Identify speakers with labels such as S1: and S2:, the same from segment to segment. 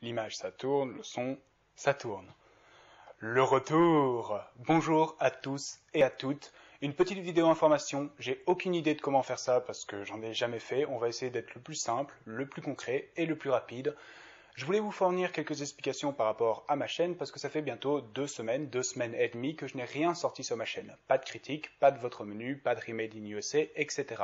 S1: l'image ça tourne, le son ça tourne. Le retour! Bonjour à tous et à toutes. Une petite vidéo information, j'ai aucune idée de comment faire ça parce que j'en ai jamais fait. On va essayer d'être le plus simple, le plus concret et le plus rapide. Je voulais vous fournir quelques explications par rapport à ma chaîne parce que ça fait bientôt 2 semaines et demie que je n'ai rien sorti sur ma chaîne. Pas de critique, pas de votre menu, pas de remade in USA, etc.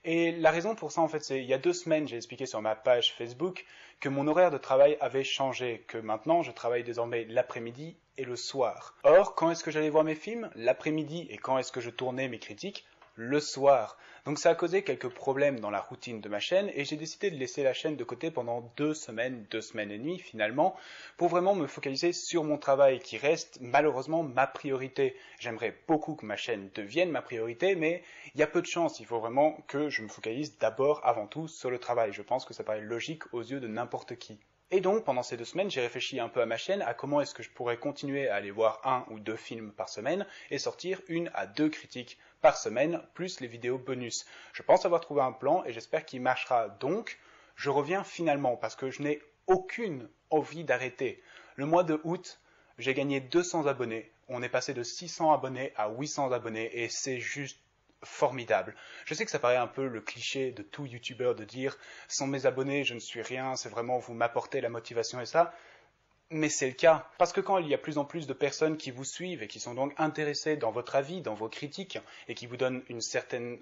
S1: Et la raison pour ça, en fait, c'est il y a 2 semaines, j'ai expliqué sur ma page Facebook que mon horaire de travail avait changé, que maintenant je travaille désormais l'après-midi et le soir. Or, quand est-ce que j'allais voir mes films? L'après-midi. Et quand est-ce que je tournais mes critiques? Le soir. Donc ça a causé quelques problèmes dans la routine de ma chaîne et j'ai décidé de laisser la chaîne de côté pendant 2 semaines et demie finalement, pour vraiment me focaliser sur mon travail qui reste malheureusement ma priorité. J'aimerais beaucoup que ma chaîne devienne ma priorité, mais il y a peu de chance, il faut vraiment que je me focalise d'abord avant tout sur le travail. Je pense que ça paraît logique aux yeux de n'importe qui. Et donc, pendant ces 2 semaines, j'ai réfléchi un peu à ma chaîne, à comment est-ce que je pourrais continuer à aller voir 1 ou 2 films par semaine et sortir 1 à 2 critiques par semaine, plus les vidéos bonus. Je pense avoir trouvé un plan et j'espère qu'il marchera. Donc, je reviens finalement parce que je n'ai aucune envie d'arrêter. Le mois de août, j'ai gagné 200 abonnés. On est passé de 600 abonnés à 800 abonnés et c'est juste formidable. Je sais que ça paraît un peu le cliché de tout youtubeur de dire sans mes abonnés je ne suis rien, c'est vraiment vous m'apportez la motivation et ça. Mais c'est le cas, parce que quand il y a plus en plus de personnes qui vous suivent et qui sont donc intéressées dans votre avis, dans vos critiques, et qui vous donnent une certaine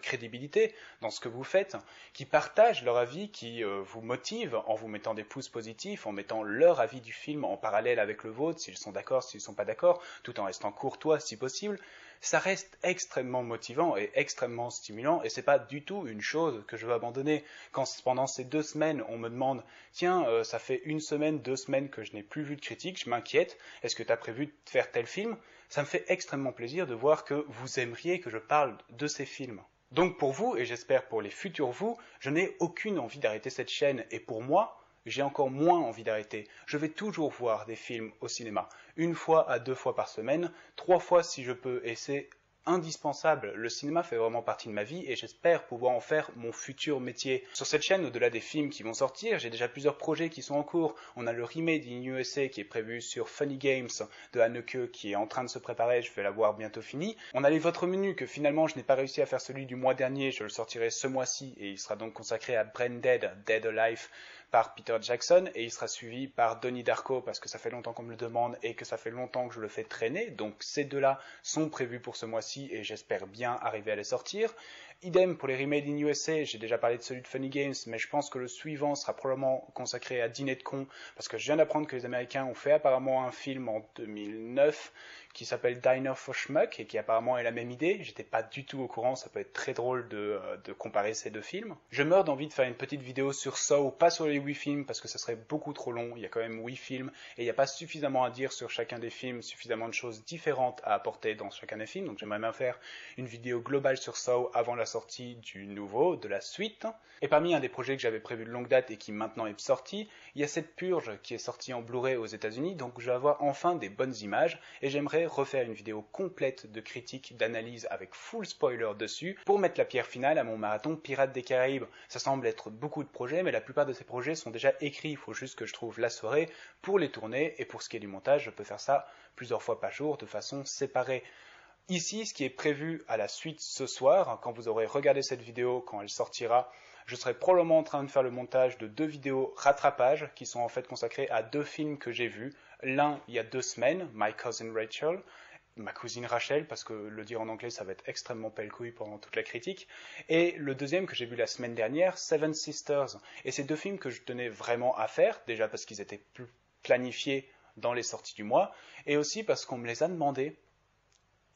S1: crédibilité dans ce que vous faites, qui partagent leur avis, qui vous motivent en vous mettant des pouces positifs, en mettant leur avis du film en parallèle avec le vôtre, s'ils sont d'accord, s'ils ne sont pas d'accord, tout en restant courtois si possible, ça reste extrêmement motivant et extrêmement stimulant, et c'est pas du tout une chose que je veux abandonner. Quand pendant ces 2 semaines, on me demande « Tiens, ça fait 1 semaine, 2 semaines que je n'ai plus vu de critique, je m'inquiète, est-ce que tu as prévu de faire tel film ?» Ça me fait extrêmement plaisir de voir que vous aimeriez que je parle de ces films. Donc pour vous, et j'espère pour les futurs vous, je n'ai aucune envie d'arrêter cette chaîne, et pour moi, j'ai encore moins envie d'arrêter. Je vais toujours voir des films au cinéma, 1 fois à 2 fois par semaine, 3 fois si je peux, et c'est indispensable. Le cinéma fait vraiment partie de ma vie et j'espère pouvoir en faire mon futur métier. Sur cette chaîne, au-delà des films qui vont sortir, j'ai déjà plusieurs projets qui sont en cours. On a le remake in USA qui est prévu sur Funny Games de Haneke qui est en train de se préparer, je vais l'avoir bientôt fini. On a les Votre Menu que finalement je n'ai pas réussi à faire celui du mois dernier, je le sortirai ce mois-ci et il sera donc consacré à Brain Dead, Dead Alive par Peter Jackson et il sera suivi par Donnie Darko parce que ça fait longtemps qu'on me le demande et que ça fait longtemps que je le fais traîner. Donc ces deux-là sont prévus pour ce mois-ci et j'espère bien arriver à les sortir. Idem pour les remade in USA, j'ai déjà parlé de celui de Funny Games, mais je pense que le suivant sera probablement consacré à Dîner de cons, parce que je viens d'apprendre que les Américains ont fait apparemment un film en 2009 qui s'appelle Diner for Schmuck et qui apparemment est la même idée. J'étais pas du tout au courant, ça peut être très drôle de comparer ces 2 films. Je meurs d'envie de faire une petite vidéo sur Saw, pas sur les 8 films parce que ça serait beaucoup trop long, il y a quand même 8 films et il n'y a pas suffisamment à dire sur chacun des films, suffisamment de choses différentes à apporter dans chacun des films, donc j'aimerais bien faire une vidéo globale sur Saw avant la sortie du nouveau, de la suite. Et parmi un des projets que j'avais prévu de longue date et qui maintenant est sorti, il y a cette Purge qui est sortie en Blu-ray aux États-Unis, donc je vais avoir enfin des bonnes images et j'aimerais refaire une vidéo complète de critique, d'analyse avec full spoiler dessus pour mettre la pierre finale à mon marathon Pirates des Caraïbes. Ça semble être beaucoup de projets, mais la plupart de ces projets sont déjà écrits, il faut juste que je trouve la soirée pour les tourner et pour ce qui est du montage, je peux faire ça plusieurs fois par jour de façon séparée. Ici, ce qui est prévu à la suite ce soir, quand vous aurez regardé cette vidéo, quand elle sortira, je serai probablement en train de faire le montage de 2 vidéos rattrapage qui sont en fait consacrées à 2 films que j'ai vus. L'un il y a 2 semaines, My Cousin Rachel, ma cousine Rachel, parce que le dire en anglais ça va être extrêmement pelle-couille pendant toute la critique, et le deuxième que j'ai vu la semaine dernière, Seven Sisters. Et c'est 2 films que je tenais vraiment à faire, déjà parce qu'ils étaient plus planifiés dans les sorties du mois, et aussi parce qu'on me les a demandés.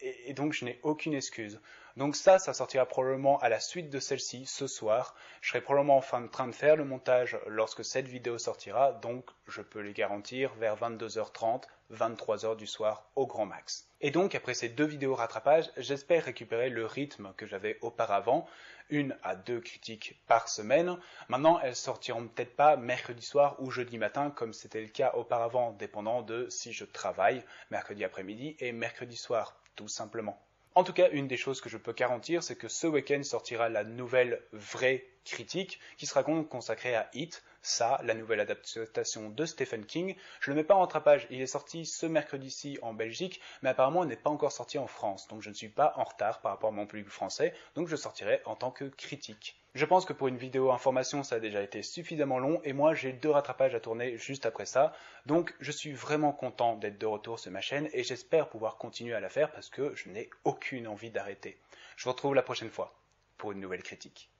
S1: Et donc je n'ai aucune excuse. Donc ça sortira probablement à la suite de celle-ci, ce soir. Je serai probablement en train de faire le montage lorsque cette vidéo sortira, donc je peux les garantir vers 22h30, 23h du soir au grand max. Et donc après ces 2 vidéos rattrapage, j'espère récupérer le rythme que j'avais auparavant, 1 à 2 critiques par semaine. Maintenant, elles sortiront peut-être pas mercredi soir ou jeudi matin comme c'était le cas auparavant, dépendant de si je travaille mercredi après-midi et mercredi soir, tout simplement. En tout cas, une des choses que je peux garantir, c'est que ce week-end sortira la nouvelle vraie critique qui sera consacrée à Heat, Ça, la nouvelle adaptation de Stephen King. Je ne le mets pas en rattrapage, il est sorti ce mercredi-ci en Belgique, mais apparemment il n'est pas encore sorti en France, donc je ne suis pas en retard par rapport à mon public français, donc je sortirai en tant que critique. Je pense que pour une vidéo information, ça a déjà été suffisamment long, et moi j'ai 2 rattrapages à tourner juste après ça, donc je suis vraiment content d'être de retour sur ma chaîne, et j'espère pouvoir continuer à la faire parce que je n'ai aucune envie d'arrêter. Je vous retrouve la prochaine fois pour une nouvelle critique.